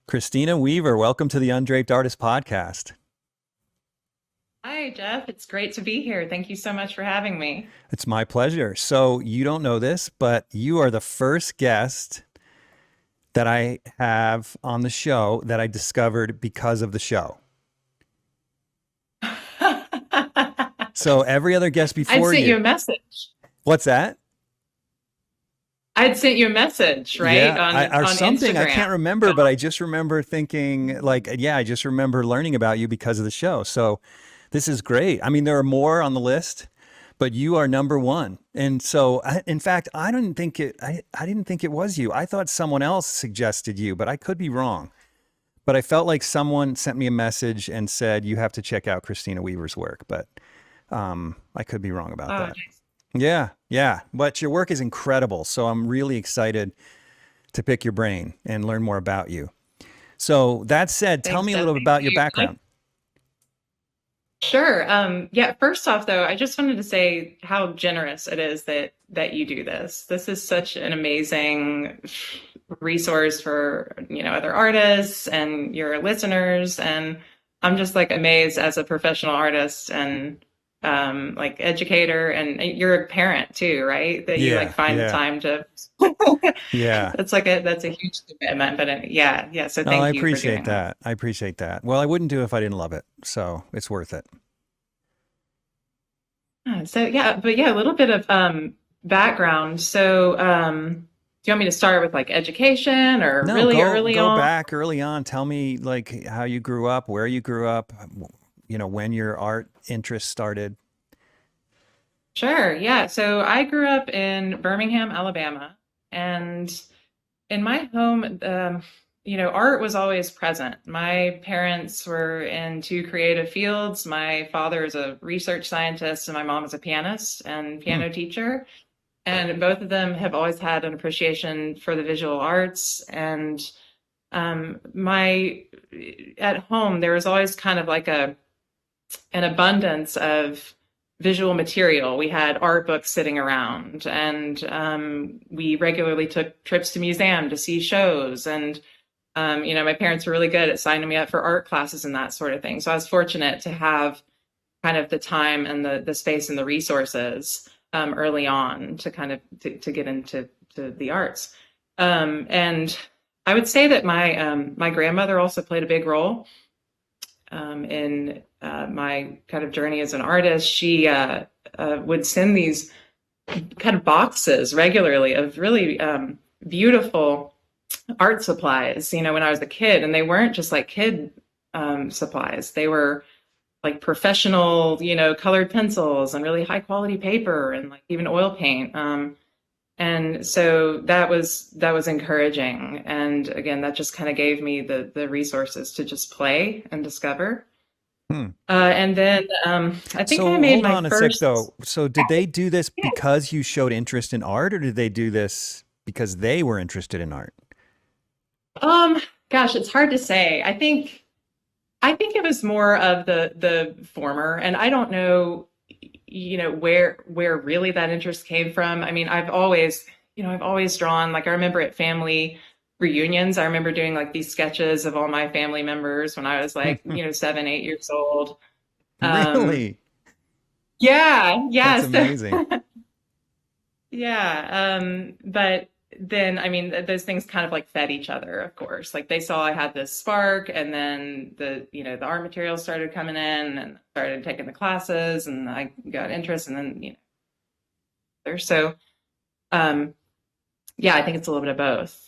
Christina Weaver, welcome to the Undraped Artist Podcast. Hi, Jeff. It's great to be here. Thank you so much for having me. It's my pleasure. So, you don't know this, but you are the first guest that I have on the show that I discovered because of the show. So, every other guest I'd before sent you a message. What's that? I'd sent you a message, right? Yeah, or On something. I Instagram. can't remember, but I just remember thinking, like, yeah, I just remember learning about you because of the show. So, this is great. I mean, there are more on the list, but you are number one. And so, in fact, I didn't think it was you. I thought someone else suggested you, but I could be wrong. But I felt like someone sent me a message and said, you have to check out Christina Weaver's work. But I could be wrong about that. Nice. Yeah, yeah. But your work is incredible. So I'm really excited to pick your brain and learn more about you. So that said, tell Thanks, me a Jeff. little bit about your You. background. Sure. Yeah, first off, though, I just wanted to say how generous it is that you do this. This is such an amazing resource for, other artists and your listeners. And I'm just like amazed as a professional artist and like educator, and you're a parent too, right? That you like Yeah, find the yeah, time to yeah. that's a huge commitment. But yeah, so No, I thank you for appreciate doing that. that. I appreciate that. Well, I wouldn't do it if I didn't love it. So it's worth it. So yeah, but yeah, a little bit of background. So do you want me to start with like education or No, really go early go on? back early on. Tell me like how you grew up, where you grew up, when your art interest started. Sure. Yeah. So I grew up in Birmingham, Alabama, and in my home, art was always present. My parents were in two creative fields. My father is a research scientist, and my mom is a pianist and Hmm. piano teacher. And both of them have always had an appreciation for the visual arts. And my at home, there was always kind of like an abundance of visual material. We had art books sitting around, and we regularly took trips to museum to see shows. And my parents were really good at signing me up for art classes and that sort of thing. So I was fortunate to have kind of the time and the space and the resources early on to kind of to get into the arts. And I would say that my grandmother also played a big role in my kind of journey as an artist. She would send these kind of boxes regularly of really beautiful art supplies, when I was a kid. And they weren't just like kid supplies. They were like professional, colored pencils and really high quality paper and like even oil paint. And so that was encouraging. And again, that just kind of gave me the resources to just play and discover. Hmm. And then I think I So made hold my on a sec first. though. So did they do this because you showed interest in art, or did they do this because they were interested in art? Um, Gosh, it's hard to say. I think it was more of the former, and I don't know, where really that interest came from. I mean, I've always drawn. Like I remember at family reunions, I remember doing like these sketches of all my family members when I was like, 7, 8 years old. Um, Really? yeah, That's yeah. So amazing. yeah, but then I mean those things kind of like fed each other, of course. Like they saw I had this spark, and then the art materials started coming in, and started taking the classes, and I got interest, and then there. So yeah, I think it's a little bit of both.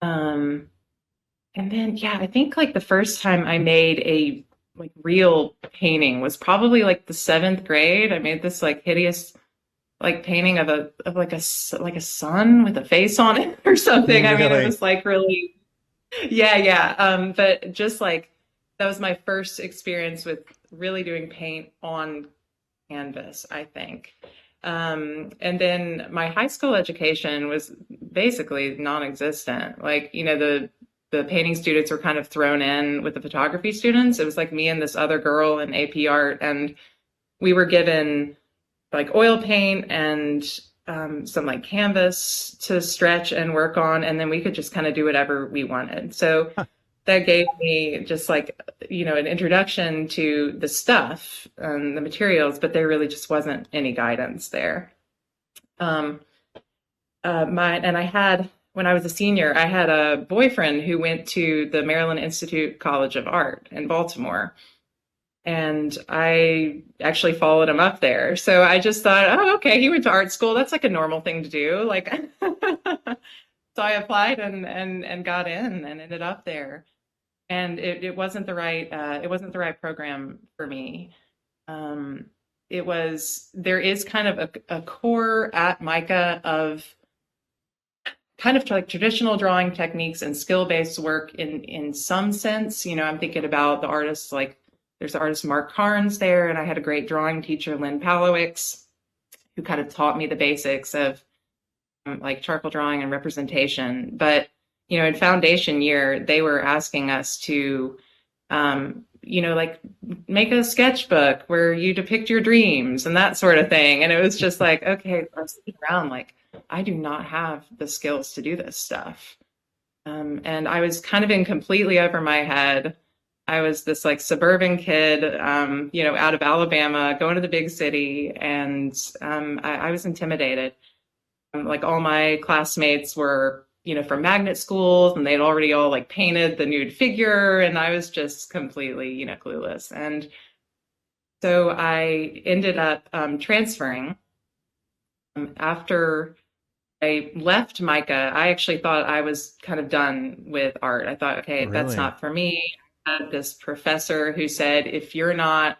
Um, and then yeah, I think like the first time I made a like real painting was probably like the seventh grade. I made this like hideous like painting of like like a sun with a face on it or something. I mean, it Really? was like really, yeah, yeah. But just like that was my first experience with really doing paint on canvas, I think. And then my high school education was basically non-existent. Like, the painting students were kind of thrown in with the photography students. It was like me and this other girl in AP art, and we were given like oil paint and some like canvas to stretch and work on, and then we could just kind of do whatever we wanted. So that gave me just like, an introduction to the stuff and the materials, but there really just wasn't any guidance there. Um, and I had, when I was a senior, I had a boyfriend who went to the Maryland Institute College of Art in Baltimore. And I actually followed him up there. So I just thought, oh, okay, he went to art school. That's like a normal thing to do. Like, so I applied and got in and ended up there. And it wasn't the right program for me. There is kind of a core at MICA of kind of like traditional drawing techniques and skill-based work in some sense. I'm thinking about the artists, like there's the artist Mark Carnes there, and I had a great drawing teacher, Lynn Palowix, who kind of taught me the basics of like charcoal drawing and representation. But in foundation year, they were asking us to like make a sketchbook where you depict your dreams and that sort of thing. And it was just like, okay, I was sitting around like, I do not have the skills to do this stuff. And I was kind of in completely over my head. I was this like suburban kid, out of Alabama, going to the big city, and I was intimidated. Like all my classmates were, from magnet schools, and they'd already all like painted the nude figure, and I was just completely, clueless. And so I ended up transferring. After I left MICA, I actually thought I was kind of done with art. I thought, okay, that's not for me. I had this professor who said, if you're not,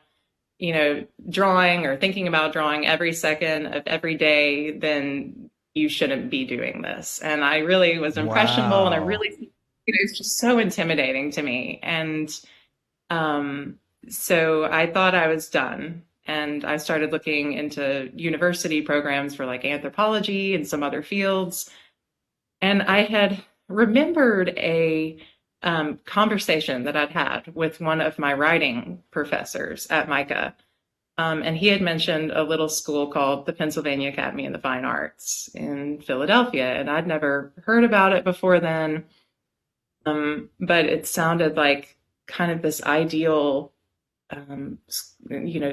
drawing or thinking about drawing every second of every day, then you shouldn't be doing this. And I really was impressionable. Wow. And I really, it's just so intimidating to me. And so I thought I was done. And I started looking into university programs for like anthropology and some other fields. And I had remembered a conversation that I'd had with one of my writing professors at MICA. And he had mentioned a little school called the Pennsylvania Academy of the Fine Arts in Philadelphia. And I'd never heard about it before then. But it sounded like kind of this ideal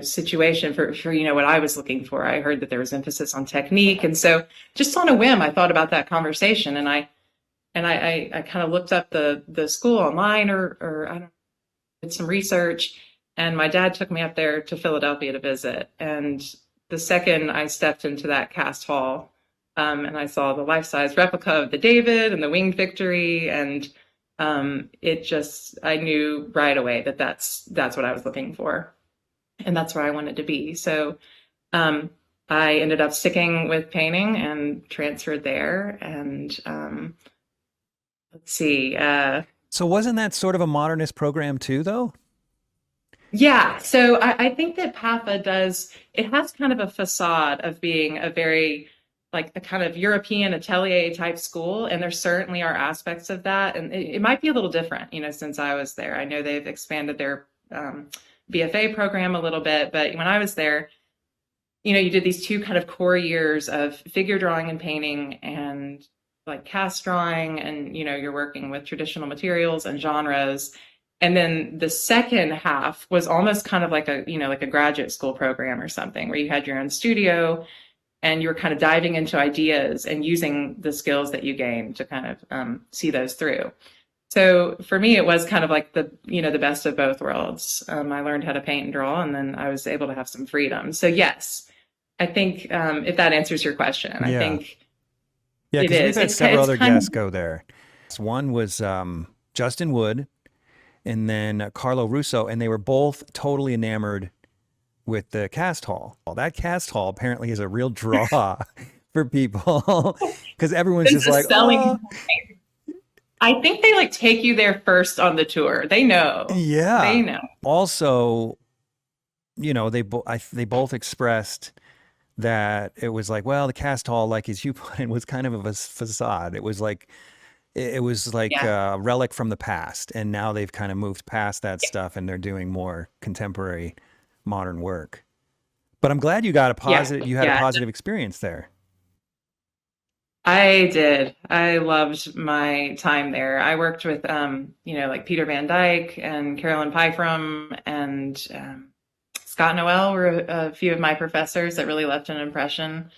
situation for what I was looking for. I heard that there was emphasis on technique. And so just on a whim, I thought about that conversation, and I kind of looked up the school online or I don't know, did some research, and my dad took me up there to Philadelphia to visit. And the second I stepped into that cast hall, and I saw the life-size replica of the David and the Winged Victory, and I knew right away that that's what I was looking for, and that's where I wanted to be. So I ended up sticking with painting and transferred there. And let's see. So wasn't that sort of a modernist program too, though? Yeah. So I think that PAFA it has kind of a facade of being a very like a kind of European atelier type school. And there certainly are aspects of that. And it might be a little different, since I was there. I know they've expanded their BFA program a little bit, but when I was there, you did these two kind of core years of figure drawing and painting and like cast drawing, and, you're working with traditional materials and genres. And then the second half was almost kind of like a graduate school program or something, where you had your own studio and you were kind of diving into ideas and using the skills that you gained to kind of see those through. So for me, it was kind of like the best of both worlds. I learned how to paint and draw, and then I was able to have some freedom. So yes, I think if that answers your question, I think it is. We've had several other guests go there. One was Justin Wood, and then Carlo Russo, and they were both totally enamored with the cast hall. Well, that cast hall apparently is a real draw for people because everyone's just like, oh. I think they like take you there first on the tour. They know. Yeah. They know. Also, they both expressed that it was like, well, the cast hall, like as you put it, was kind of a facade. It was like it was like Yeah. a relic from the past, and now they've kind of moved past that stuff, and they're doing more contemporary, modern work. But I'm glad you got a Yeah. positive. You had a Yeah. positive experience there. I did. I loved my time there. I worked with, like Peter Van Dyke and Carolyn Pyfrom and Scott Noel were a few of my professors that really left an impression.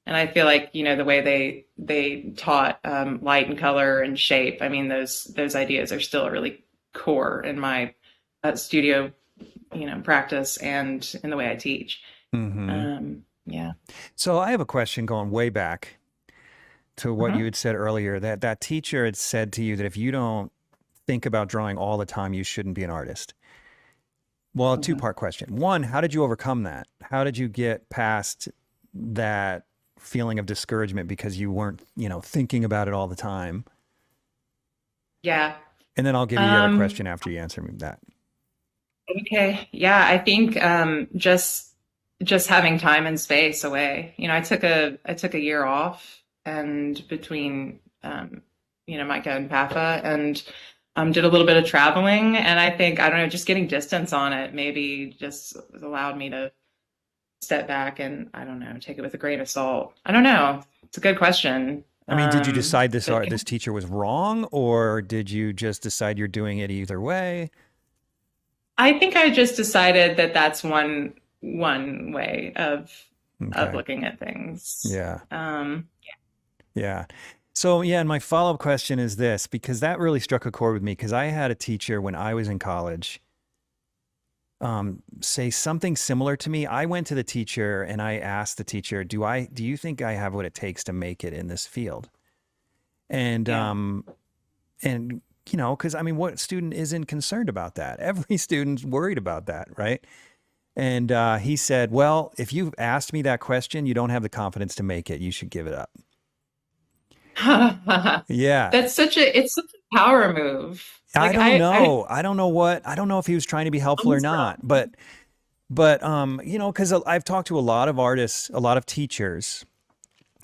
And I feel like, the way they taught light and color and shape, I mean, those ideas are still really core in my studio, practice and in the way I teach. Hmm. Yeah. So I have a question going way back to what you Mhm. had said earlier, that that teacher had said to you that if you don't think about drawing all the time, you shouldn't be an artist. Well, a Mhm. two-part question. One, how did you overcome that? How did you get past that feeling of discouragement because you weren't, thinking about it all the time? Yeah. And then I'll give you the other Um, question after you answer me that. okay. Yeah, I think just having time and space away. I took a year off and between Micah and Pafa and did a little bit of traveling, and I think, I don't know, just getting distance on it maybe just allowed me to step back and, I don't know, take it with a grain of salt. I don't know. It's a good question. I mean, did you decide But this teacher was wrong, or did you just decide you're doing it either way? I think I just decided that that's one way of Okay. looking at things. Yeah. Yeah. So, yeah, and my follow-up question is this, because that really struck a chord with me, because I had a teacher when I was in college say something similar to me. I went to the teacher and I asked the teacher, do you think I have what it takes to make it in this field? And Yeah. because I mean, what student isn't concerned about that? Every student's worried about that, right? And he said, well, if you've asked me that question, you don't have the confidence to make it. You should give it up. Yeah. It's such a power move. I Like don't I know. I don't know if he was trying to be helpful or comes not, from. but because I've talked to a lot of artists, a lot of teachers,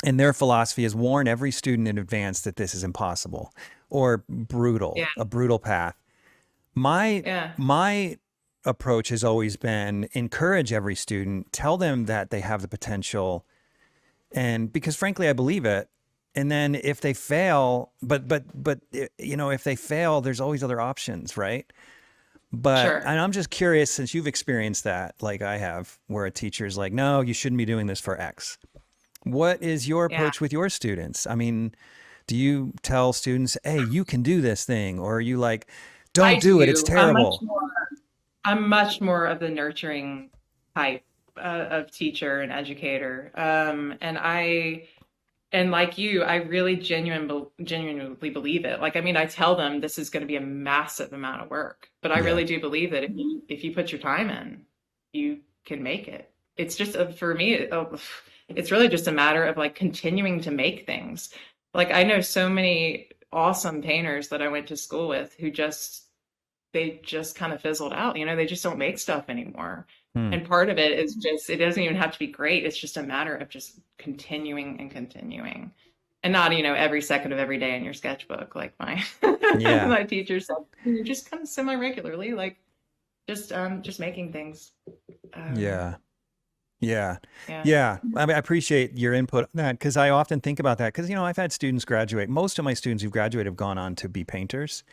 and their philosophy is warn every student in advance that this is impossible or Yeah. a brutal path. My Yeah. my approach has always been encourage every student, tell them that they have the potential, and because frankly I believe it. And then if they fail, if they fail, there's always other options, right? But Sure. and I'm just curious, since you've experienced that like I have, where a teacher's like, no, you shouldn't be doing this for X. What is your Yeah. approach with your students? I mean, do you tell students, hey, you can do this thing? Or are you like, I don't do it, it's do. terrible? I'm much more of the nurturing type of teacher and educator. And like you, I really genuinely believe it. Like, I mean, I tell them this is going to be a massive amount of work, but I Yeah. really do believe that if you put your time in, you can make it. It's just for me, it's really just a matter of like continuing to make things. Like I know so many awesome painters that I went to school with who they just kind of fizzled out. They just don't make stuff anymore. Hmm. And part of it is just, it doesn't even have to be great. It's just a matter of just continuing and continuing. And not, every second of every day in your sketchbook, like my Yeah. my teacher said, just kind of semi-regularly, like just making things. Um, Yeah. Yeah. yeah. Yeah. I mean, I appreciate your input on that, because I often think about that because, I've had students graduate. Most of my students who've graduated have gone on to be painters,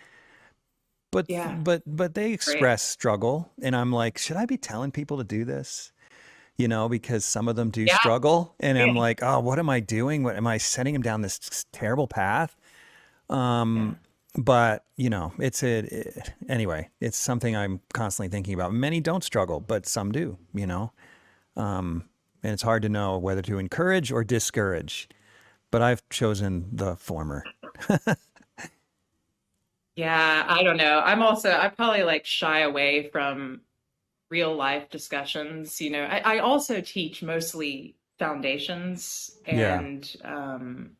but, Yeah. but they Great. express struggle. And I'm like, should I be telling people to do this? Because some of them do Yeah. struggle. And I'm Yeah. like, oh, what am I doing? What am I sending them down this terrible path? Yeah. But anyway, it's something I'm constantly thinking about. Many don't struggle, but some do. And it's hard to know whether to encourage or discourage, but I've chosen the former. Yeah. I don't know. I probably like shy away from real life discussions. I also teach mostly foundations Yeah. and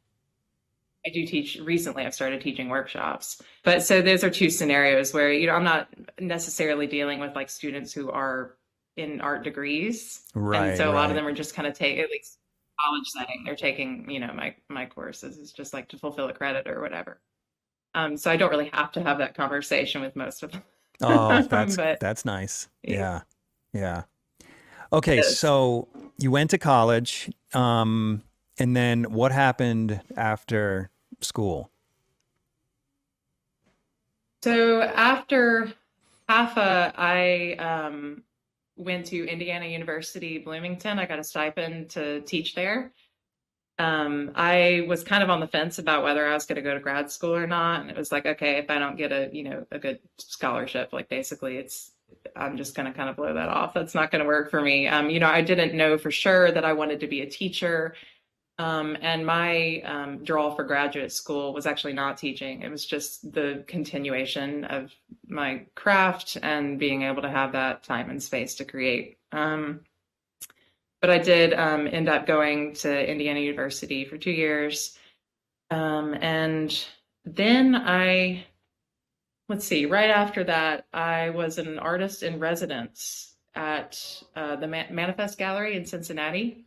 I do teach recently, I've started teaching workshops. But so those are two scenarios where, I'm not necessarily dealing with like students who are in art degrees. And Right, so a lot of right. them are just kind of taking, at least college setting, they're taking, my courses is just like to fulfill a credit or whatever. So I don't really have to have that conversation with most of them. Oh, But that's nice. yeah, Yeah. Yeah. Okay, it is. so you went to college, and then what happened after school? So after HAFA, I went to Indiana University Bloomington. I got a stipend to teach there. I was kind of on the fence about whether I was going to go to grad school or not. And it was like, okay, if I don't get a good scholarship, like basically I'm just going to kind of blow that off. That's not going to work for me. I didn't know for sure that I wanted to be a teacher. And my draw for graduate school was actually not teaching. It was just the continuation of my craft and being able to have that time and space to create. But I did end up going to Indiana University for 2 years. And then let's see, right after that, I was an artist in residence at the Manifest Gallery in Cincinnati.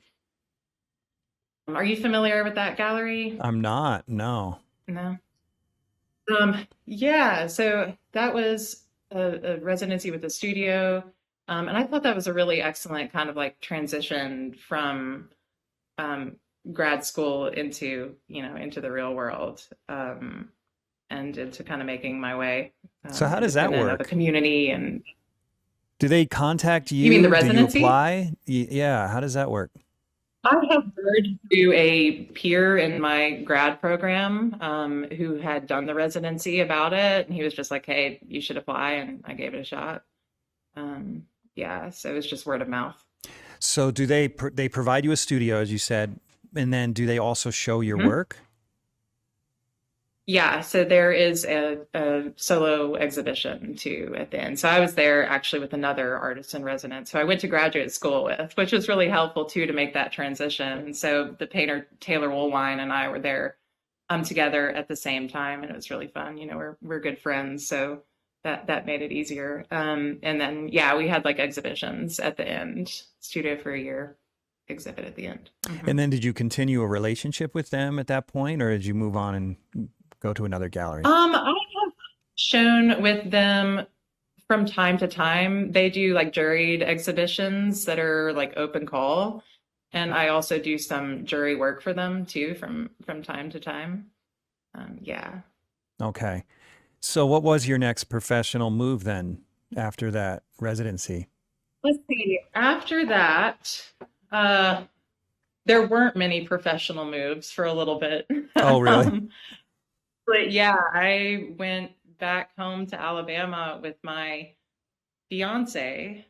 Are you familiar with that gallery? I'm not, no. No. Yeah, so that was a residency with a studio. And I thought that was a really excellent kind of like transition from um, grad school into the real world, and into kind of making my way So how does that independent of a work? community. And Do they contact you mean the you? Do you residency? apply? Yeah, how does that work? I have heard through a peer in my grad program who had done the residency about it, and he was just like, "Hey, you should apply," and I gave it a shot. Um, yeah, so it was just word of mouth. So do they provide you a studio, as you said, and then do they also show your Mhm. work? Yeah, so there is a solo exhibition too at the end. So I was there actually with another artist in residence who I went to graduate school with, which was really helpful too to make that transition. So the painter Taylor Woolwine and I were there together at the same time, and it was really fun. We're good friends, so that made it easier. And then yeah, we had like exhibitions at the end, studio for a year, exhibit at the end. And then did you continue a relationship with them at that point, or did you move on and go to another gallery? I have shown with them from time to time. They do like juried exhibitions that are like open call, and I also do some jury work for them too from time to time. Yeah. Okay. So what was your next professional move then after that residency? Let's see. After that, uh, there weren't many professional moves for a little bit. Oh, really? um, but yeah, I went back home to Alabama with my fiance,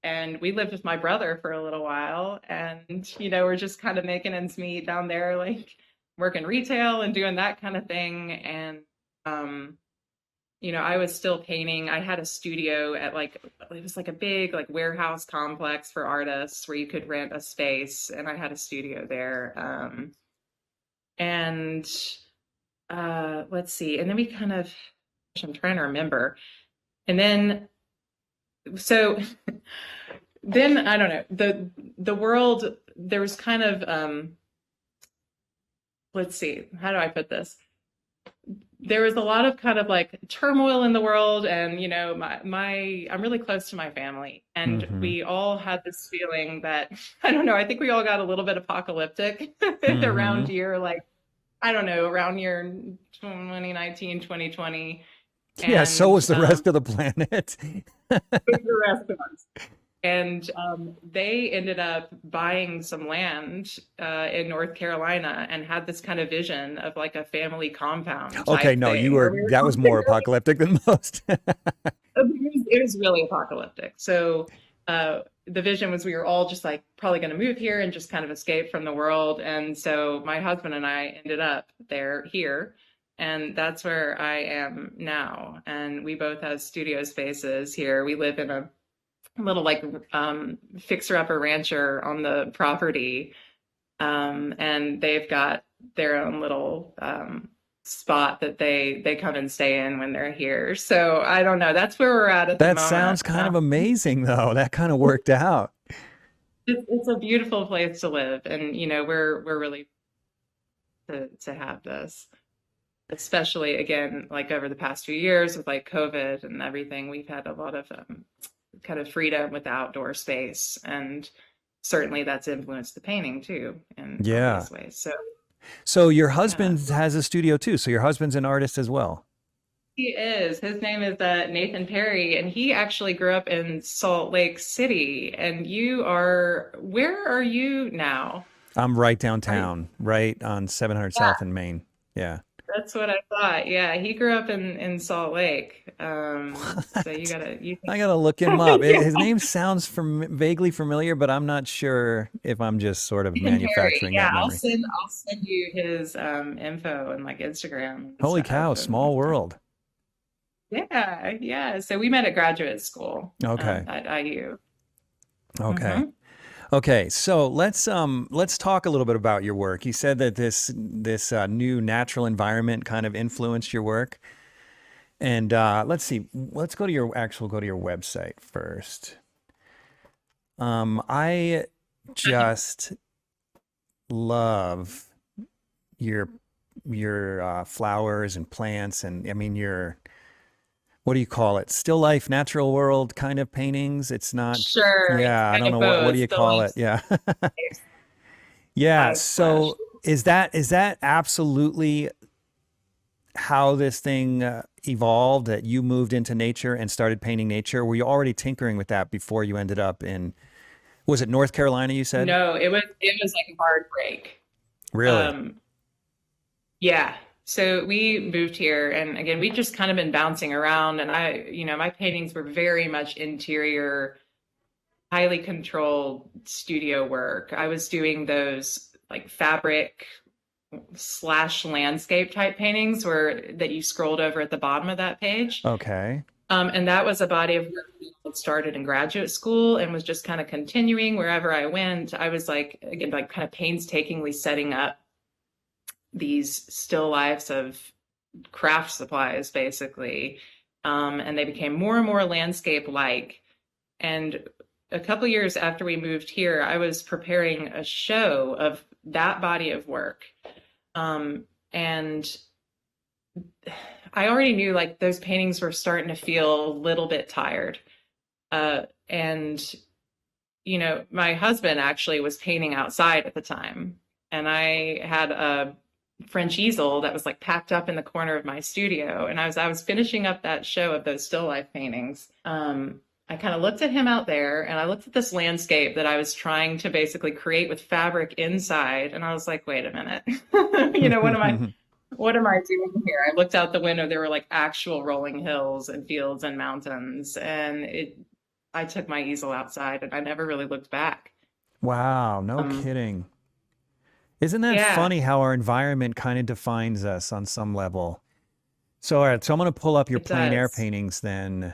and we lived with my brother for a little while. And we're just kind of making ends meet down there, like working retail and doing that kind of thing. And um, I was still painting. I had a studio at like, it was like a big like warehouse complex for artists where you could rent a space, and I had a studio there. And let's see, and then we kind of, I'm trying to remember, and then so then I don't know, the world, there was kind of let's see, how do I put this? There was a lot of kind of like turmoil in the world, and my I'm really close to my family, and Mm-hmm. we all had this feeling that I don't know, I think we all got a little bit apocalyptic Mm-hmm. around year, like I don't know, around year 2019, 2020. Yeah, so And was the rest of the planet. the rest of us. And they ended up buying some land in North Carolina and had this kind of vision of like a family compound Okay, type no, thing where we were that was more apocalyptic than most. it was really apocalyptic. So the vision was we were all just like probably going to move here and just kind of escape from the world. And so my husband and I ended up here. And that's where I am now. And we both have studio spaces here. We live in a little like fixer-upper rancher on the property. And they've got their own little spot that they come and stay in when they're here. So I don't know. That's where we're at the That moment. sounds kind of amazing, though. That kind of worked out. It's a beautiful place to live, and we're really to have this, especially again like over the past few years with like COVID and everything. We've had a lot of kind of freedom with outdoor space, and certainly that's influenced the painting too in Yeah. obvious ways. So So your yeah. husband has a studio too. So your husband's an artist as well. He is. His name is Nathan Perry, and he actually grew up in Salt Lake City. And where are you now? I'm right Are you, downtown, right on 700 yeah, South in Maine. Yeah. that's what I thought. Yeah, he grew up in Salt Lake. So What? you I gotta look him up. yeah, His name sounds vaguely familiar, but I'm not sure if I'm just sort of Nathan Perry. manufacturing Yeah, that memory. I'll send you his info and like Instagram and Holy cow, stuff. And small world. yeah, yeah. So we met at graduate school Okay. at IU. Okay. Hmm. Okay. So let's talk a little bit about your work. You said that this new natural environment kind of influenced your work. And let's see. Let's go to your website first. I just love your flowers and plants, and I mean your what do you call it? Still life, natural world kind of paintings. It's not. Sure, it's Yeah, I kind don't of know what do both. you Still call it? life, Yeah. Yeah. live slash. So is that absolutely how this thing evolved, that you moved into nature and started painting nature? Were you already tinkering with that before you ended up in, was it North Carolina, you said? No, it was like a hard break. Really? Um, yeah. So we moved here, and again, we just kind of been bouncing around, and my paintings were very much interior, highly controlled studio work. I was doing those like fabric slash landscape type paintings where that you scrolled over at the bottom of that page. Okay. And that was a body of work that started in graduate school and was just kind of continuing wherever I went. I was like, again, like kind of painstakingly setting up these still lifes of craft supplies, basically. And they became more and more landscape like. And a couple years after we moved here, I was preparing a show of that body of work. And I already knew like those paintings were starting to feel a little bit tired. And my husband actually was painting outside at the time, and I had a French easel that was like packed up in the corner of my studio, and I was finishing up that show of those still life paintings. I kind of looked at him out there, and I looked at this landscape that I was trying to basically create with fabric inside, and I was like, wait a minute, what am I doing here? I looked out the window. There were like actual rolling hills and fields and mountains. And I took my easel outside and I never really looked back. Wow, no Um, kidding. Isn't that yeah, funny how our environment kind of defines us on some level? So, all right, so I'm going to pull up your it plein air does. paintings then.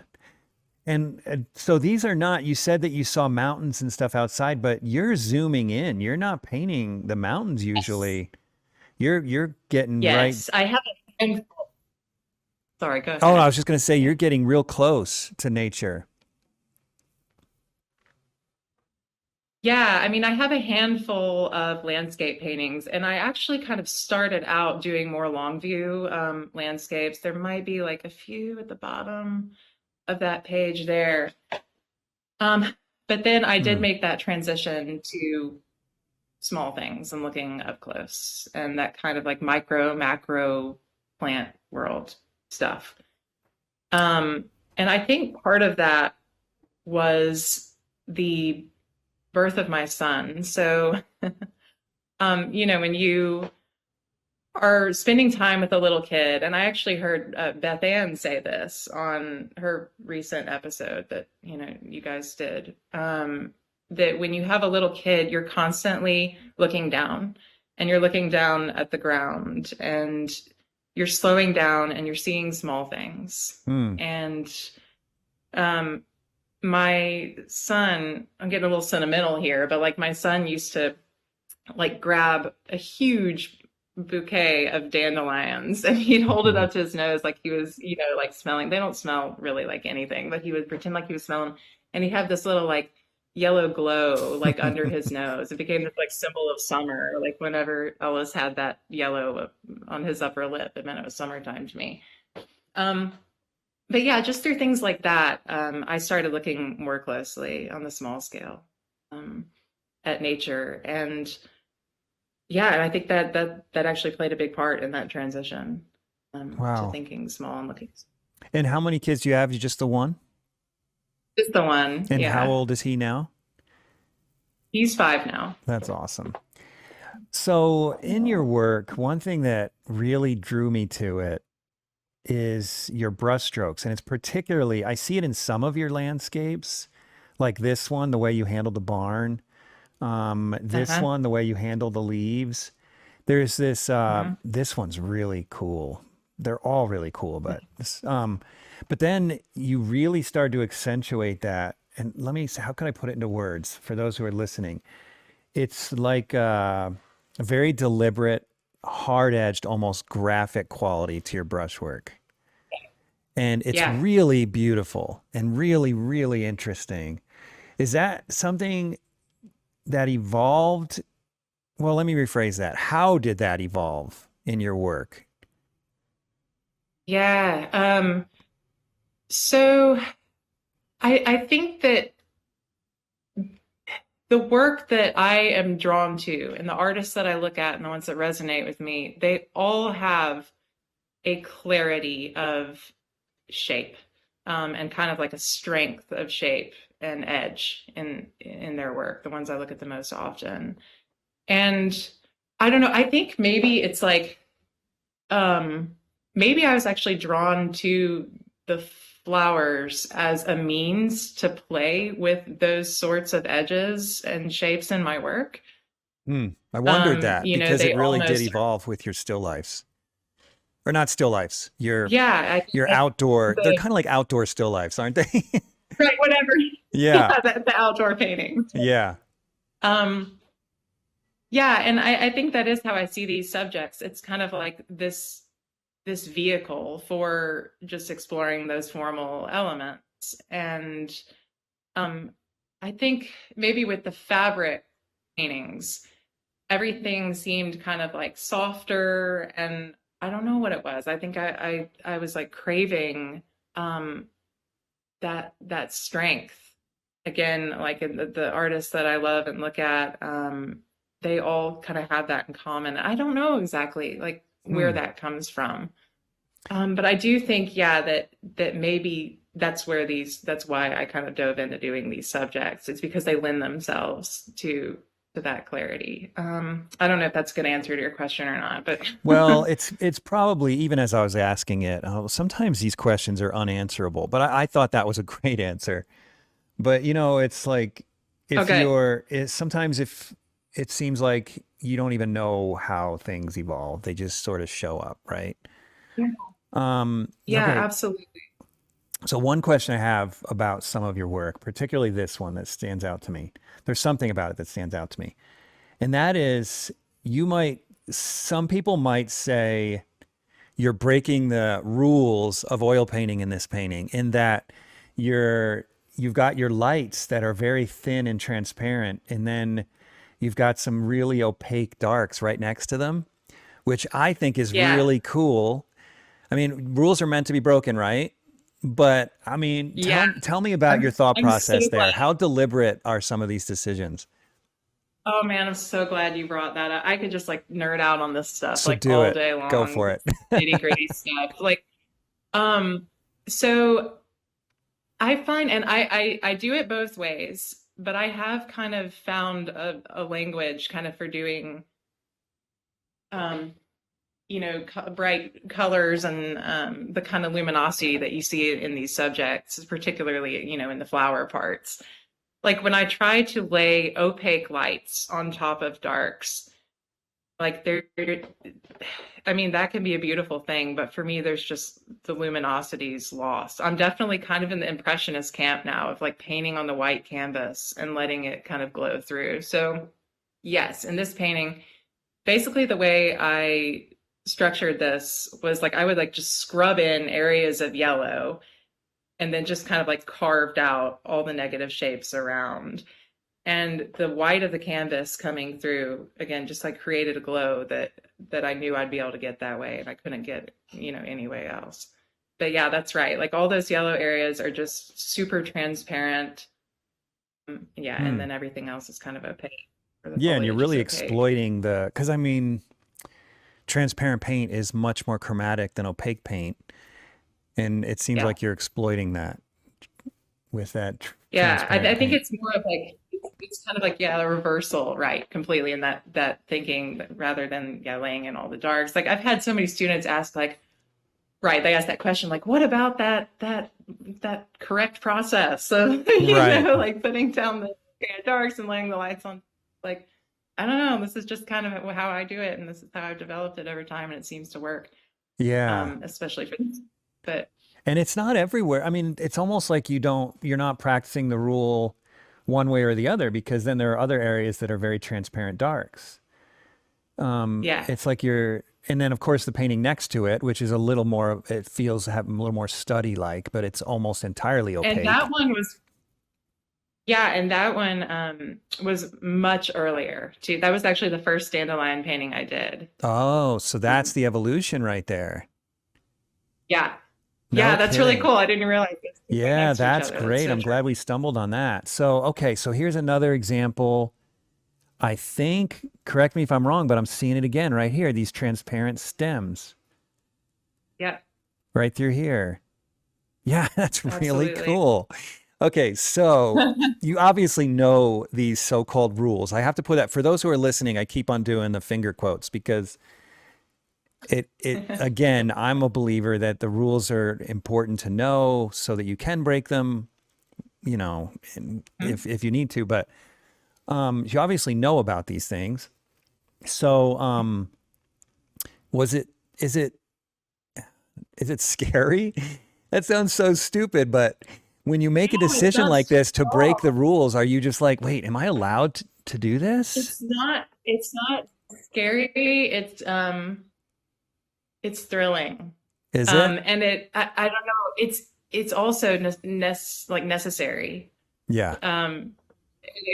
And so these are not, you said that you saw mountains and stuff outside, but you're zooming in. You're not painting the mountains Yes. usually. You're getting right. Yes. I have a handful. Sorry, go Oh, I ahead. was just going to say you're getting real close to nature. Yeah, I mean, I have a handful of landscape paintings, and I actually kind of started out doing more long view landscapes. There might be like a few at the bottom of that page there. Um, but then I did Hmm. make that transition to small things and looking up close and that kind of like micro, macro plant world stuff. Um, and I think part of that was the birth of my son. So, when you are spending time with a little kid, and I actually heard Beth Ann say this on her recent episode that you guys did. That when you have a little kid, you're constantly looking down, and you're looking down at the ground, and you're slowing down, and you're seeing small things. Hmm. And um, my son, I'm getting a little sentimental here, but like my son used to like grab a huge bouquet of dandelions, and he'd hold it Mhm. up to his nose like he was, like smelling. They don't smell really like anything, but he would pretend like he was smelling, and he'd have this little like yellow glow like under his nose. It became this like symbol of summer. Like whenever Ellis had that yellow on his upper lip, it meant it was summertime to me. Um, but yeah, just through things like that, I started looking more closely on the small scale um, at nature, and yeah, and I think that actually played a big part in that transition to Wow. thinking small and looking. And how many kids do you have? You just the one? Just the one, And how yeah. old is he now? He's 5 now. That's awesome. So, in your work, one thing that really drew me to it is your brushstrokes. And it's particularly, I see it in some of your landscapes, like this one, the way you handle the barn, this Uh-huh. one, the way you handle the leaves. There's this, Hmm. this one's really cool. They're all really cool, but then you really start to accentuate that. And let me, how can I put it into words for those who are listening? It's like a very deliberate, hard-edged, almost graphic quality to your brushwork. And it's Yeah. really beautiful and really, really interesting. Is that something that evolved? Well, let me rephrase that. How did that evolve in your work? Yeah. So I think that the work that I am drawn to and the artists that I look at and the ones that resonate with me, they all have a clarity of shape, and kind of like a strength of shape and edge in their work, the ones I look at the most often. And I don't know, I think maybe it's like maybe I was actually drawn to the flowers as a means to play with those sorts of edges and shapes in my work. Hmm. I wondered that because it They really did almost, evolve with your still lifes. Or not still lifes, yeah, I think your that outdoor, they're the kind of like outdoor still lifes, aren't they? right, whatever. Yeah. Yeah, the outdoor paintings. Yeah. Um, yeah, and I think that is how I see these subjects. It's kind of like this vehicle for just exploring those formal elements. And um, I think maybe with the fabric paintings, everything seemed kind of like softer, and I don't know what it was. I think I was like craving um that strength again, like in the artists that I love and look at, they all kind of have that in common. I don't know exactly like where Hmm. that comes from. But I do think, yeah, that maybe that's why I kind of dove into doing these subjects. It's because they lend themselves to that clarity. I don't know if that's a good answer to your question or not, but Well, it's probably even as I was asking it. Sometimes these questions are unanswerable, but I thought that was a great answer. But it's like if okay. you're, sometimes if it seems like you don't even know how things evolve, they just sort of show up, right? Yeah, yeah, Okay. absolutely. So one question I have about some of your work, particularly this one that stands out to me. There's something about it that stands out to me. And that is some people might say you're breaking the rules of oil painting in this painting in that you've got your lights that are very thin and transparent, and then you've got some really opaque darks right next to them, which I think is Yeah, really cool. I mean, rules are meant to be broken, right? But I mean, yeah. tell me about I'm your thought I'm so process glad. there. How deliberate are some of these decisions? Oh man, I'm so glad you brought that up. I could just like nerd out on this stuff So like do all it. day Go long, for it. nitty gritty stuff. Like, so I find, and I do it both ways, but I have kind of found a language kind of for doing, um, bright colors and the kind of luminosity that you see in these subjects, particularly, in the flower parts. Like when I try to lay opaque lights on top of darks, like I mean, that can be a beautiful thing, but for me, there's just the luminosity's lost. I'm definitely kind of in the impressionist camp now of like painting on the white canvas and letting it kind of glow through. So, yes, in this painting, basically the way I structured this was like I would like just scrub in areas of yellow and then just kind of like carved out all the negative shapes around. And the white of the canvas coming through again just like created a glow that I knew I'd be able to get that way and I couldn't get, any way else. But yeah, that's right. Like all those yellow areas are just super transparent. Yeah, and Hmm. then everything else is kind of opaque. Or the Yeah, and you're foliage is really opaque. exploiting because I mean, transparent paint is much more chromatic than opaque paint, and it seems Yeah. like you're exploiting that with that Yeah, transparent I think paint. it's more of like it's kind of like yeah, a reversal, right? Completely in that thinking rather than yeah, laying in all the darks. Like I've had so many students ask like, right, they ask that question like, what about that correct process? So, Right. like putting down the darks and laying the lights on. Like, I don't know, this is just kind of how I do it, and this is how I've developed it over time, and it seems to work. Yeah. Especially for but And it's not everywhere. I mean, it's almost like you're not practicing the rule one way or the other because then there are other areas that are very transparent darks. yeah. It's like and then of course the painting next to it, which is a little more, it feels to have a little more study like, but it's almost entirely And that opaque. one was Yeah, and that one was much earlier too. That was actually the first dandelion painting I did. Oh, so that's Um, the evolution right there. yeah, No yeah, that's really kidding. cool. I didn't realize this was right Yeah, next to each that's other. That's great. so I'm true. glad we stumbled on that. So, okay, so here's another example. I think, correct me if I'm wrong, but I'm seeing it again right here. These transparent stems Yeah, right through here. Yeah, that's really absolutely. cool. Okay, so you obviously know these so-called rules. I have to put that for those who are listening, I keep on doing the finger quotes because it again, I'm a believer that the rules are important to know so that you can break them, if you need to, but you obviously know about these things. So, was it is it is it scary? That sounds so stupid, but when you make a No, it's decision not like scary this to at break the all. rules, are you just like, wait, am I allowed to do this? It's not scary. It's thrilling. Is it? And I don't know, it's also like necessary. Yeah. Um,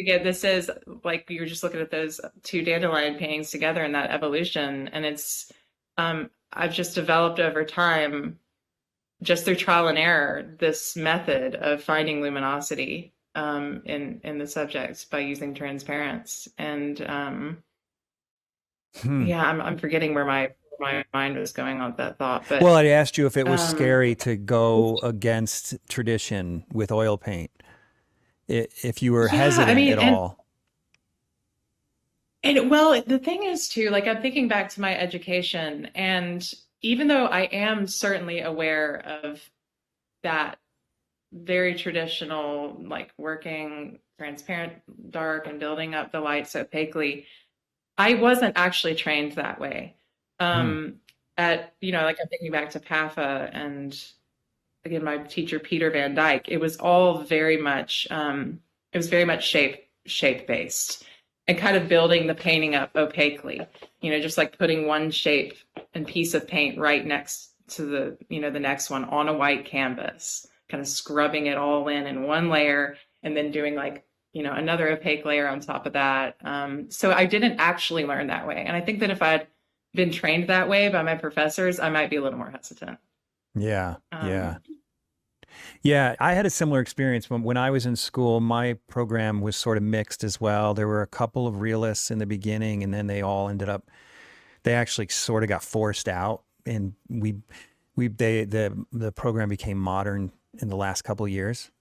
again, this is like you're just looking at those two dandelion paintings together in that evolution, and I've just developed over time, just through trial and error, this method of finding luminosity in the subjects by using transparents. And Hmm. yeah, I'm forgetting where my mind was going on that thought, Well, but I asked you if it was um, scary to go against tradition with oil paint, if you were yeah, I hesitant mean, at all. and well, the thing is too, like I'm thinking back to my education, and even though I am certainly aware of that very traditional, like working transparent dark and building up the lights opaquely, I wasn't actually trained that way. Hmm. Like I'm thinking back to PAFA and again, my teacher, Peter Van Dyke, it was very much shape based and kind of building the painting up opaquely, just like putting one shape and piece of paint right next to the next one on a white canvas, kind of scrubbing it all in one layer and then doing like, another opaque layer on top of that. So I didn't actually learn that way. And I think that if I'd been trained that way by my professors, I might be a little more hesitant. Yeah. Yeah. Um, Yeah, I had a similar experience when I was in school. My program was sort of mixed as well. There were a couple of realists in the beginning, and then they actually sort of got forced out, and the program became modern in the last couple of years.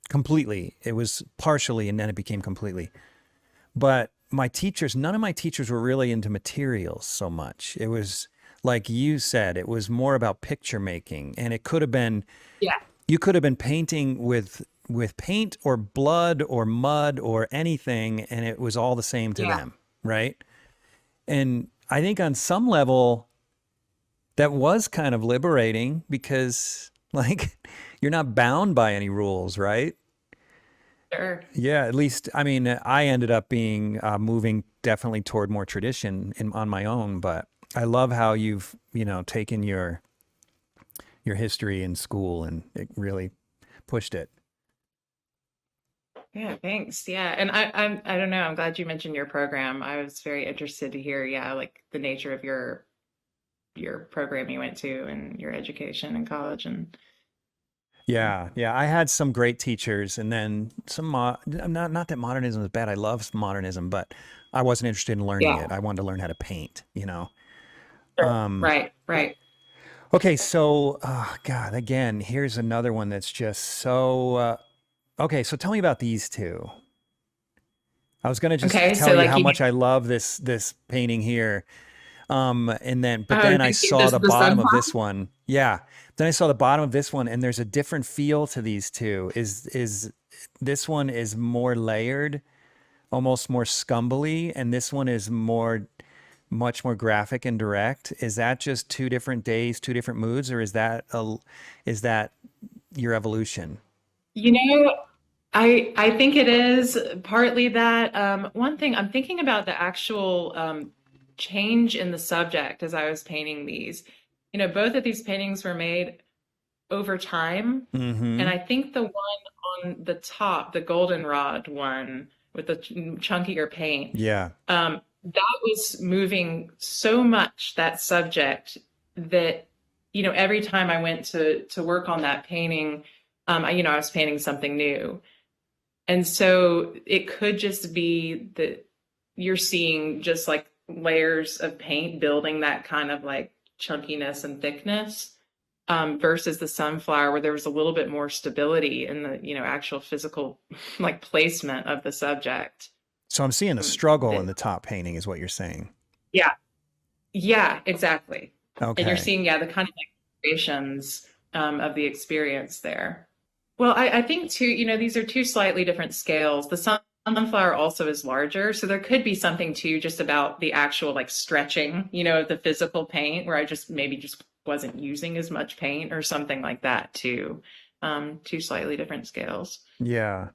Completely. It was partially, and then it became completely. But none of my teachers were really into materials so much. It was like you said, it was more about picture making, and it could have been yeah, you could have been painting with paint or blood or mud or anything, and it was all the same to yeah. them, right? And I think on some level that was kind of liberating because like you're not bound by any rules, right? Sure. Yeah, at least, I mean, I ended up being moving definitely toward more tradition on my own, but I love how you've, taken your history in school and it really pushed it. Yeah, thanks. Yeah. And I don't know, I'm glad you mentioned your program. I was very interested to hear, yeah, like the nature of your program you went to and your education in college and Yeah, yeah. I had some great teachers, and then not that modernism is bad. I love modernism, but I wasn't interested in learning yeah, it. I wanted to learn how to paint. sure. Um, Right, right. okay, so God, again, here's another one that's just so. Okay, so tell me about these two. I was gonna just Okay, so tell you like how you much I love this painting here. But oh, then I thank you. saw the The bottom sun. of this one. Yeah. Then I saw the bottom of this one, and there's a different feel to these two. Is this one is more layered, almost more scumbly, and this one is much more graphic and direct. Is that just two different days, two different moods, or is that your evolution? You know, I think it is partly that. One thing I'm thinking about the actual change in the subject as I was painting these. You know, both of these paintings were made over time, and Mm-hmm. I think the one on the top, the goldenrod one with the chunkier paint, Yeah. that was moving so much, that subject, that every time I went to work on that painting, I was painting something new. And so it could just be that you're seeing just like layers of paint building that kind of like chunkiness and thickness, versus the sunflower where there was a little bit more stability in the, actual physical like placement of the subject. So I'm seeing a struggle in That, the top painting, is what you're saying. yeah, yeah, exactly. And you're Okay. seeing, yeah, the kind of like creations of the experience there. Well, I think too, these are two slightly different scales. The sunflower also is larger, so there could be something too just about the actual like stretching, of the physical paint, where I just maybe just wasn't using as much paint or something like that too. Two slightly different scales. Yeah.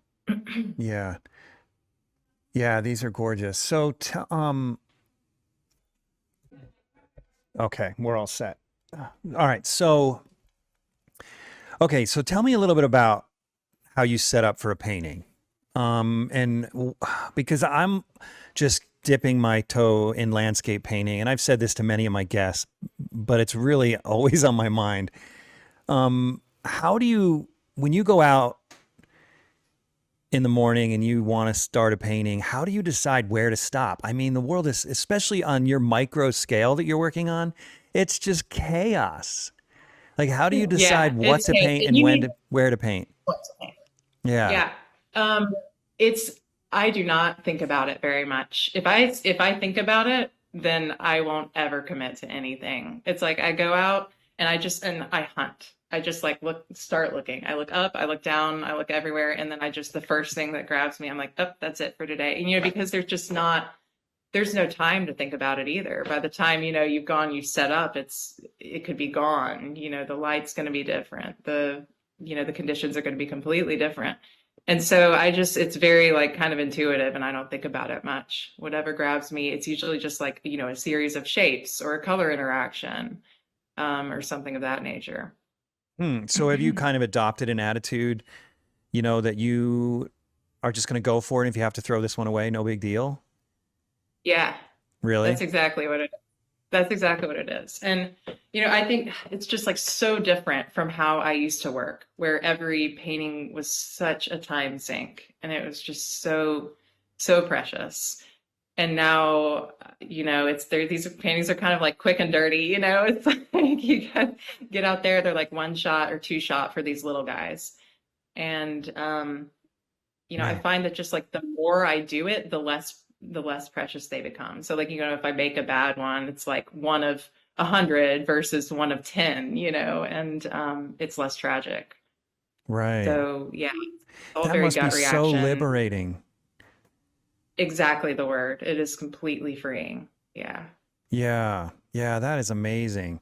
Yeah. Yeah, these are gorgeous. So, okay, we're all set. All right. So, okay, so tell me a little bit about how you set up for a painting. Because I'm just dipping my toe in landscape painting, and I've said this to many of my guests, but it's really always on my mind. How do you, when you go out in the morning and you want to start a painting, how do you decide where to stop? I mean, the world is, especially on your micro scale that you're working on, it's just chaos. Like, how do you decide Yeah, what it's to hey, paint and you need where to paint? Yeah. yeah. It's I do not think about it very much. If I think about it, then I won't ever commit to anything. It's like I go out and I hunt. I just like start looking. I look up, I look down, I look everywhere, and then I just the first thing that grabs me, I'm like, oh, that's it for today. And because there's no time to think about it either. By the time, you've gone, you set up, it could be gone. The light's going to be different. The conditions are going to be completely different. And so it's very like kind of intuitive and I don't think about it much. Whatever grabs me, it's usually just like, a series of shapes or a color interaction, or something of that nature. So have you kind of adopted an attitude, that you are just going to go for it? If you have to throw this one away, no big deal. Yeah, Really? that's exactly what it That's exactly what it is. And, I think it's just like so different from how I used to work, where every painting was such a time sink and it was just so, so precious. And now, it's there, these paintings are kind of like quick and dirty. It's like you get out there, they're like one shot or two shot for these little guys. And, I Man. find that just like the more I do it, the less precious they become. So like, if I make a bad one, it's like one of 100 versus one of 10, and it's less tragic. Right. So yeah, it's all That very must be gut so reaction. liberating. Exactly the word. It is completely freeing. Yeah. Yeah. Yeah, that is amazing.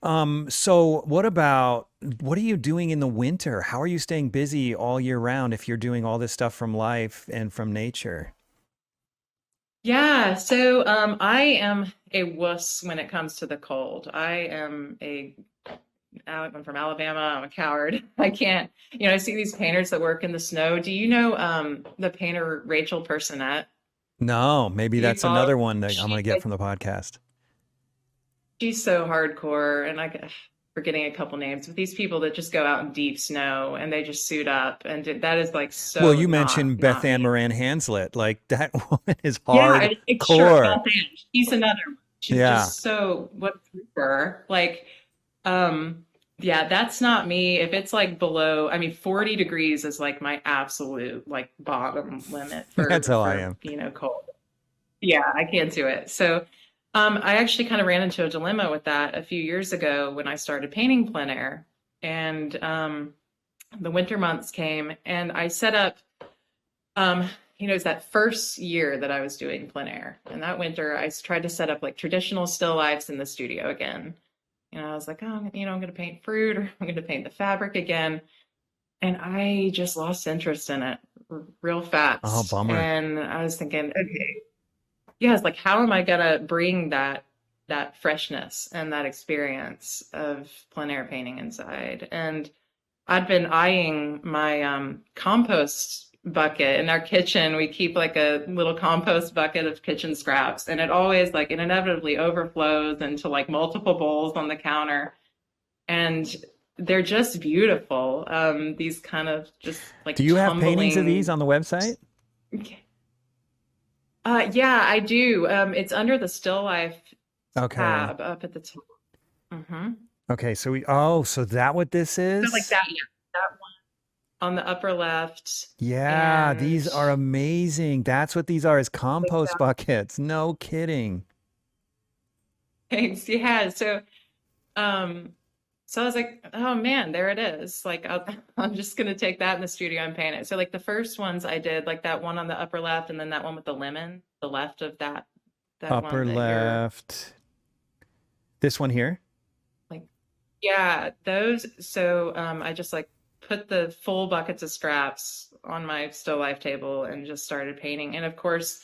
So what about what are you doing in the winter? How are you staying busy all year round if you're doing all this stuff from life and from nature? Yeah, so I am a wuss when it comes to the cold. I'm from Alabama. I'm a coward. I can't, I see these painters that work in the snow. Do you know the painter Rachel Personette? No, maybe Do you that's follow? another one that I'm going to She, get from the podcast. she's so hardcore, and forgetting a couple names, but these people that just go out in deep snow and they just suit up, and that is like Well, so you not mentioned Beth not Ann me. Moran Hanslet. Like that woman is Yeah, sure, hardcore. Beth Ann. She's another one. She's Yeah. just so what a trooper. Like, yeah, that's not me. If it's like below, I mean, 40 degrees is like my absolute like bottom limit That's how I for am. cold. Yeah, I can't do it. So, I actually kind of ran into a dilemma with that a few years ago when I started painting plein air, and the winter months came, and I set up. It's that first year that I was doing plein air, and that winter I tried to set up like traditional still lifes in the studio again. I was like, oh, I'm going to paint fruit, or I'm going to paint the fabric again, and I just lost interest in it real Oh, fast. bummer. And I was thinking, okay, yeah, it's like, how am I gonna bring that freshness and that experience of plein air painting inside? And I'd been eyeing my compost bucket in our kitchen. We keep like a little compost bucket of kitchen scraps, and it inevitably overflows into like multiple bowls on the counter, and they're just beautiful. These kind of just Do like you have paintings of these tumbling. on the website? Yeah, I do. It's under the still life Okay. tab up at the top. Hmm. Okay. So that what this So like is? that, yeah, that one on the upper left, Yeah, and these are amazing. That's what these are, is compost buckets. No kidding. thanks. Yeah. Um, so I was like, oh man, there it is. Like, I'm just gonna take that in the studio and paint it. So like the first ones I did, like that one on the upper left, and then that one with the lemon, the left of that Upper one that you're left. This one here. like, yeah, those. So I just like put the full buckets of scraps on my still life table and just started painting. And of course,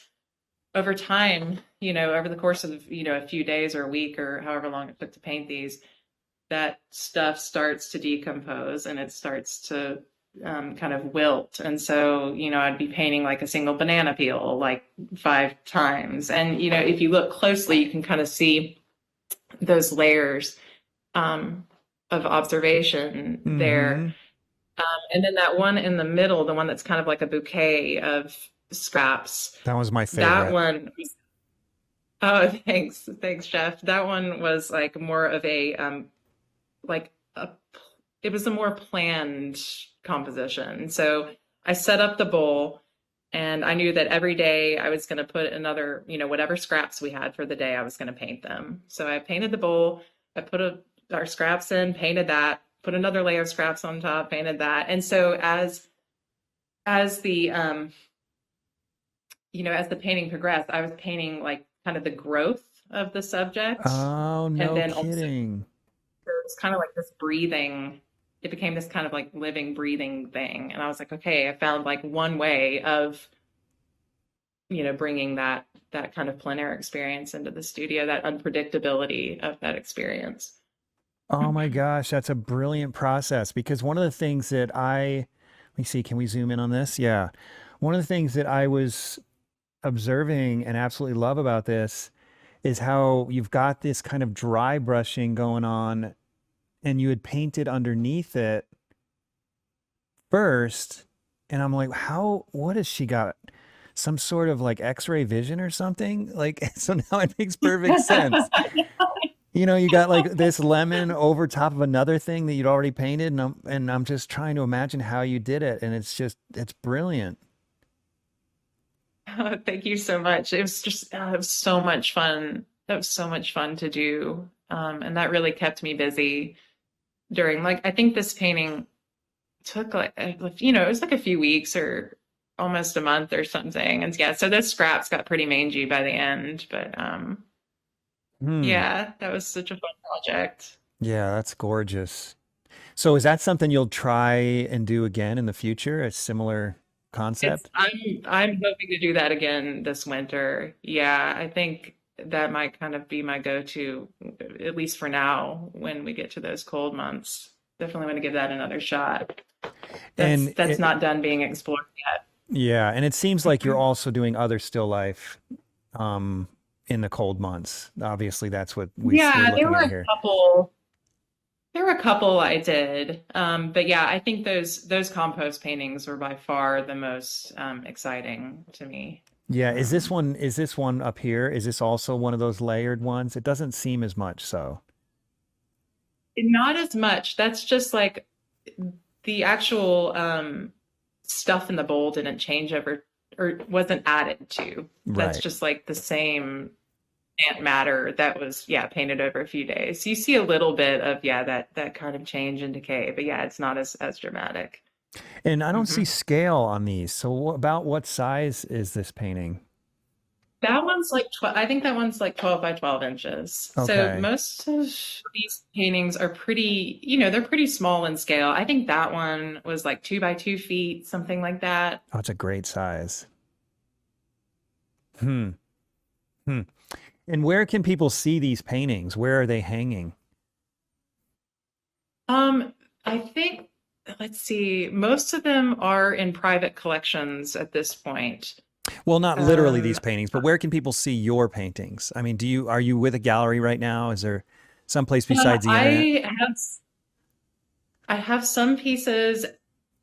over time, over the course of, a few days or a week or however long it took to paint these, that stuff starts to decompose and it starts to kind of wilt. And so, I'd be painting like a single banana peel like 5 times. And, if you look closely, you can kind of see those layers um, of observation there. Mm-hmm. And then that one in the middle, the one that's kind of like a bouquet of scraps, That was my that favorite. one, oh, thanks. Thanks, Jeff. That one was like more of like a, it was a more planned composition. So I set up the bowl and I knew that every day I was going to put another, whatever scraps we had for the day, I was going to paint them. So I painted the bowl, I put our scraps in, painted that, put another layer of scraps on top, painted that. And so as the as the painting progressed, I was painting like kind of the growth of the subject. Oh, And no then also kidding. it's kind of like this breathing, it became this kind of like living, breathing thing. And I was like, okay, I found like one way of, bringing that kind of plein air experience into the studio, that unpredictability of that experience. Oh my gosh, that's a brilliant process because one of the things that let me see, can we zoom in on this? Yeah. One of the things that I was observing and absolutely love about this is how you've got this kind of dry brushing going on and you had painted underneath it first. And I'm like, what has she got? Some sort of like X-ray vision or something? Like, so now it makes perfect sense. You got like this lemon over top of another thing that you'd already painted, and I'm just trying to imagine how you did it, and it's brilliant. Oh, thank you so much. It was so much fun. That was so much fun to do. And that really kept me busy during, like, I think this painting took like, it was like a few weeks or almost a month or something. And yeah, so those scraps got pretty mangy by the end, but Hmm. yeah, that was such a fun project. Yeah, that's gorgeous. So is that something you'll try and do again in the future? A similar It's concept? I'm hoping to do that again this winter. Yeah, I think that might kind of be my go-to, at least for now, when we get to those cold months. Definitely want to give that another shot. And That's it, not done being explored yeah, and it seems like you're yet. also doing other still life um, in the cold months. Obviously, that's what we're Yeah, looking at here. there were a couple I did. But yeah, I think those compost paintings were by far the most exciting to me. Yeah, Um, is this one up here? Is this also one of those layered ones? It doesn't seem as much so. Not as much. That's just like the actual stuff in the bowl didn't change over or wasn't added to. That's Right. just like the same plant matter that was, yeah, painted over a few days. So you see a little bit of, yeah, that kind of change and decay, but yeah, it's not as dramatic. And I don't see Hmm. scale on these. So about what size is this painting? That one's like 12, I think that one's like 12 by 12 inches. So Okay. most of these paintings are pretty, you know, they're pretty small in scale. I think that one was like 2 by 2 feet, something like that. Oh, it's a great size. Hmm. Hmm. And where can people see these paintings? Where are they hanging? Um, I think, let's see, most of them are in private collections at this point. Well, not literally Um, these paintings, but where can people see your paintings? I mean, are you with a gallery right now? Is there someplace besides the internet? I have some pieces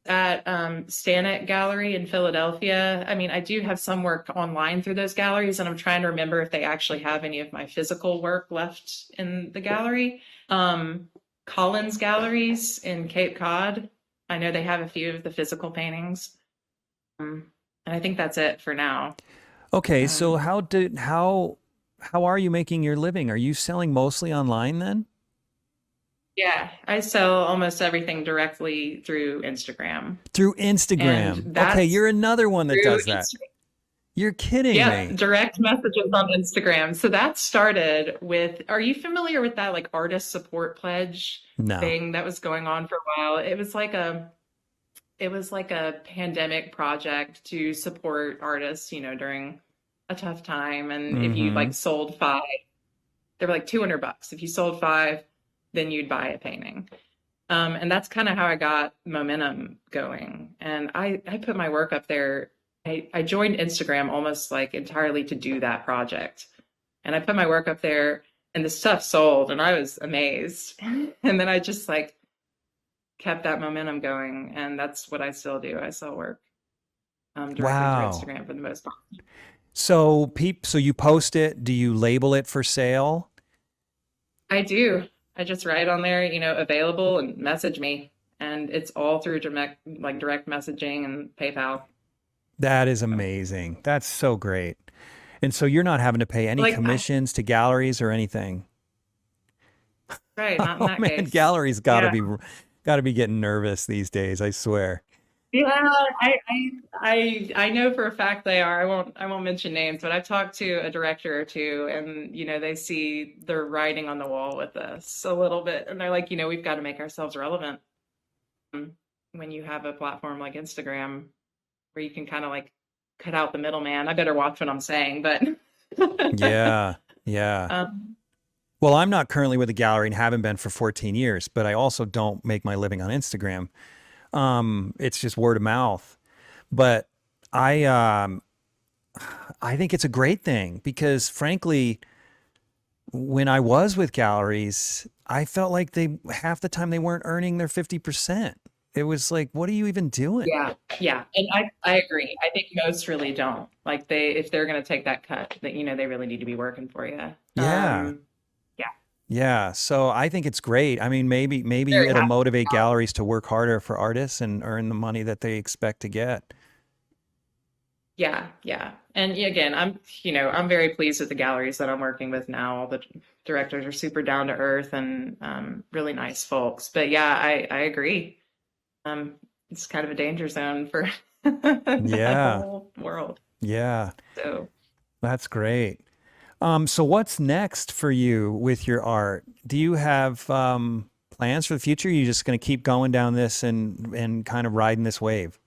at Stanek Gallery in Philadelphia. I mean, I do have some work online through those galleries, and I'm trying to remember if they actually have any of my physical work left in the gallery. Um, Collins Galleries in Cape Cod. I know they have a few of the physical paintings. And I think that's it for now. Okay, so Um, how are you making your living? Are you selling mostly online then? yeah, I sell almost everything directly through Instagram. Through And Instagram. Okay, that's you're another one that through does that. Instagram. You're kidding Yeah, me. direct messages on Instagram. So that started with, are you familiar with that like artist support pledge No. thing that was going on for a while? It was like a pandemic project to support artists, you know, during a tough time. And if you Mm-hmm. like sold five, they were like $200. If you sold five, then you'd buy a painting. And that's kind of how I got momentum going. And I put my work up there. I joined Instagram almost like entirely to do that project. And I put my work up there and the stuff sold and I was amazed. And then I just like kept that momentum going. And that's what I still do. I sell work directly through Wow. Instagram for the most part. So you post it, do you label it for sale? I do. I just write on there, you know, available and message me. And it's all through direct messaging and PayPal. That is So, amazing. That's so great. And so you're not having to pay any like, commissions to galleries or anything. right, not in Oh that man, case. galleries Yeah. got to be getting nervous these days, I swear. Yeah, I know for a fact they are. I won't mention names, but I've talked to a director or two, and you know they see the writing on the wall with us a little bit, and they're like, you know, we've got to make ourselves relevant. When you have a platform like Instagram where you can kind of like cut out the middleman. I better watch what I'm saying, but Yeah. Yeah. um, Well, I'm not currently with a gallery and haven't been for 14 years, but I also don't make my living on Instagram. It's just word of mouth. But I I think it's a great thing because frankly, when I was with galleries, I felt like they half the time they weren't earning their 50%. It was like, what are you even doing? yeah, yeah, and I agree. I think most really don't. Like they if they're going to take that cut, that you know they really need to be working for you. Yeah. Yeah, Yeah. So I think it's great. I mean, maybe very it'll happy. motivate galleries to work harder for artists and earn the money that they expect to get. Yeah, yeah. And again, you know, I'm very pleased with the galleries that I'm working with now. All the directors are super down to earth and really nice folks. But yeah, I agree. Um, it's kind of a danger zone for that Yeah. whole world. Yeah. So That's great. So what's next for you with your art? Do you have plans for the future? You're just going to keep going down this and kind of riding this wave?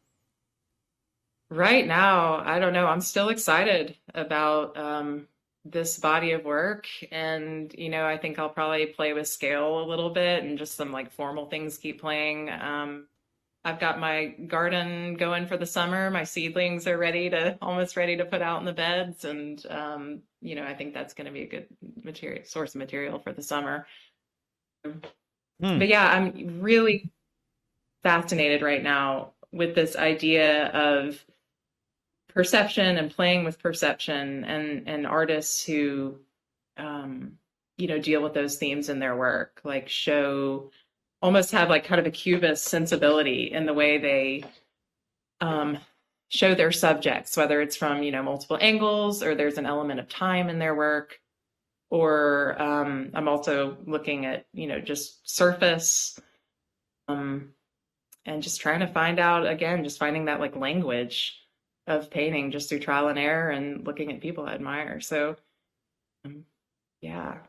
Right now, I don't know. I'm still excited about this body of work. And, I think I'll probably play with scale a little bit and just some like formal things keep playing. I've got my garden going for the summer. My seedlings are almost ready to put out in the beds. And, I think that's going to be a good source of material for the summer. Hmm. But yeah, I'm really fascinated right now with this idea of perception and playing with perception and artists who deal with those themes in their work, like almost have like kind of a cubist sensibility in the way they show their subjects, whether it's from multiple angles or there's an element of time in their work, or I'm also looking at just surface, and just trying to find out, again, just finding that like language of painting just through trial and error and looking at people I admire. So, yeah.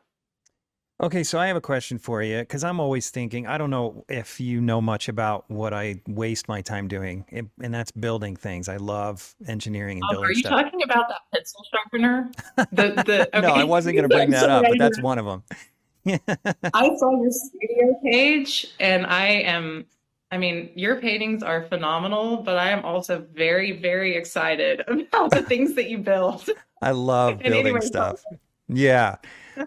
Okay, so I have a question for you because I'm always thinking, I don't know if you know much about what I waste my time doing, and that's building things. I love engineering and Are building you stuff. talking about that pencil sharpener? No, I Okay. wasn't going to bring I'm that up, but sorry. that's one of them. I saw your studio page and I mean, your paintings are phenomenal, but I am also very, very excited about the things that you build. I love And building anyway, stuff. Yeah.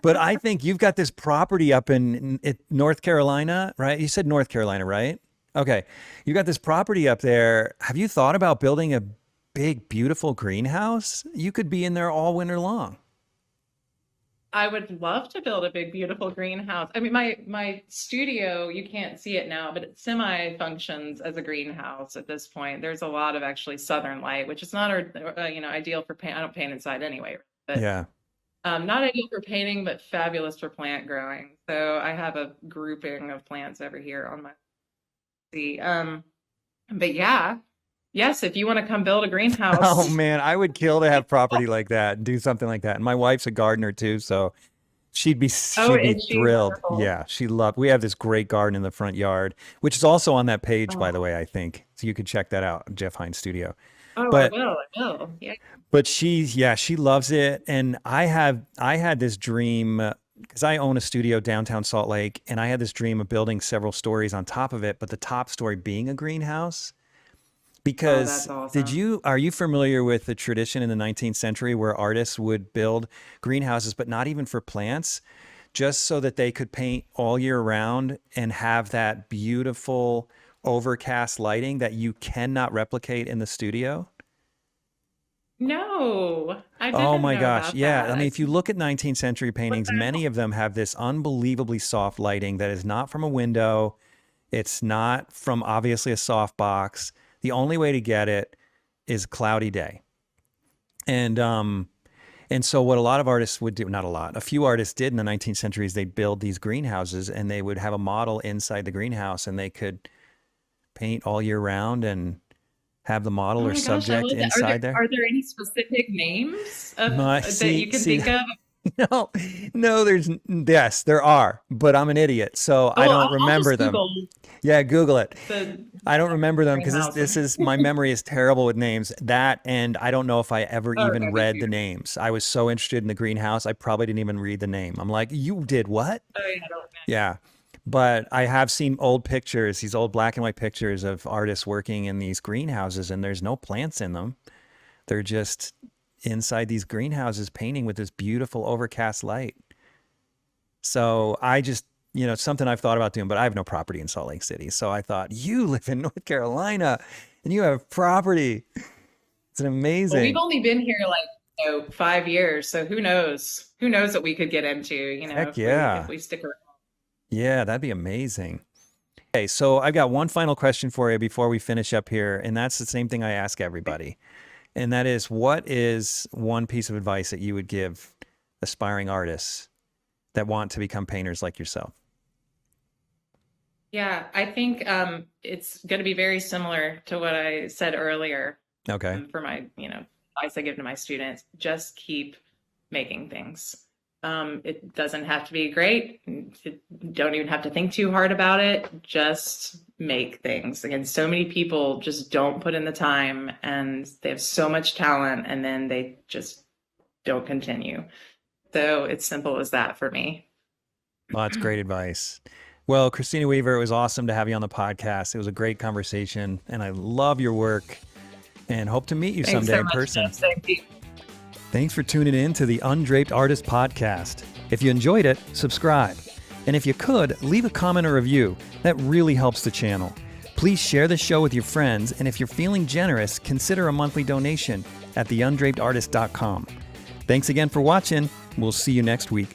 But I think you've got this property up in North Carolina, right? You said North Carolina, right? Okay. You got this property up there. Have you thought about building a big, beautiful greenhouse? You could be in there all winter long. I would love to build a big, beautiful greenhouse. I mean, my studio, you can't see it now, but it semi functions as a greenhouse at this point. There's a lot of actually southern light, which is not ideal for paint. I don't paint inside anyway, but Yeah. not ideal for painting, but fabulous for plant growing. So I have a grouping of plants over here on my see. But yeah, yes, if you want to come build a Oh greenhouse. man, I would kill to have property like that and do something like that. And my wife's a gardener too, so Oh, she'd be is she thrilled. wonderful? Yeah, she loved. We have this great garden in the front yard, which is also on that page, by the Oh, way, I think. So you could check that out, Jeff Hines Studio. oh, I But will. I will. Yeah. yeah, she loves it. And I had this dream because I own a studio downtown Salt Lake, and I had this dream of building several stories on top of it, but the top story being a greenhouse. Oh, Because that's awesome. are you familiar with the tradition in the 19th century where artists would build greenhouses, but not even for plants, just so that they could paint all year round and have that beautiful overcast lighting that you cannot replicate in the studio? No, I Oh didn't my know gosh. about Yeah. I that. mean, if you look at 19th century What paintings, the many hell? of them have this unbelievably soft lighting that is not from a window. It's not from obviously a soft box. The only way to get it is cloudy day. And so what a lot of artists would do, not a lot, a few artists did in the 19th century is they'd build these greenhouses and they would have a model inside the greenhouse and they could paint all year round and have the Oh model or my gosh, I subject love that. Are there inside there. are there any specific names of My that you can see think of? no, no, yes, there are, but I'm an idiot, so Oh, I well, don't I'll remember just them. Google Yeah, Google it. the I don't remember them because greenhouse. this is my memory is terrible with names. That and I don't know if I ever Oh, even that'd be read the beautiful. names. I was so interested in the greenhouse, I probably didn't even read the name. I'm like, you did what? Oh, yeah, I don't know. Yeah. But I have seen old pictures, these old black and white pictures of artists working in these greenhouses, and there's no plants in them. They're just inside these greenhouses painting with this beautiful overcast light. So I just, it's something I've thought about doing, but I have no property in Salt Lake City. So I thought, you live in North Carolina and you have property. It's Well, we've amazing. only been here like 5 years, so who knows? Who knows what we could get into, Heck if yeah. we stick around. Yeah, that'd be amazing. Okay, so I've got one final question for you before we finish up here, and that's the same thing I ask everybody. And that is, what is one piece of advice that you would give aspiring artists that want to become painters like yourself? Yeah, I think it's going to be very similar to what I said earlier. Okay. For my, advice I give to my students, just keep making things. It doesn't have to be great. You don't even have to think too hard about it. Just make things. Again, so many people just don't put in the time, and they have so much talent, and then they just don't continue. So it's simple as that for me. Well, that's great advice. Well, Christina Weaver, it was awesome to have you on the podcast. It was a great conversation, and I love your work and hope to meet you Thanks someday so in much, person. Jeff. Thank you. Thanks for tuning in to the Undraped Artist Podcast. If you enjoyed it, subscribe. And if you could, leave a comment or review. That really helps the channel. Please share the show with your friends, and if you're feeling generous, consider a monthly donation at theundrapedartist.com. Thanks again for watching. We'll see you next week.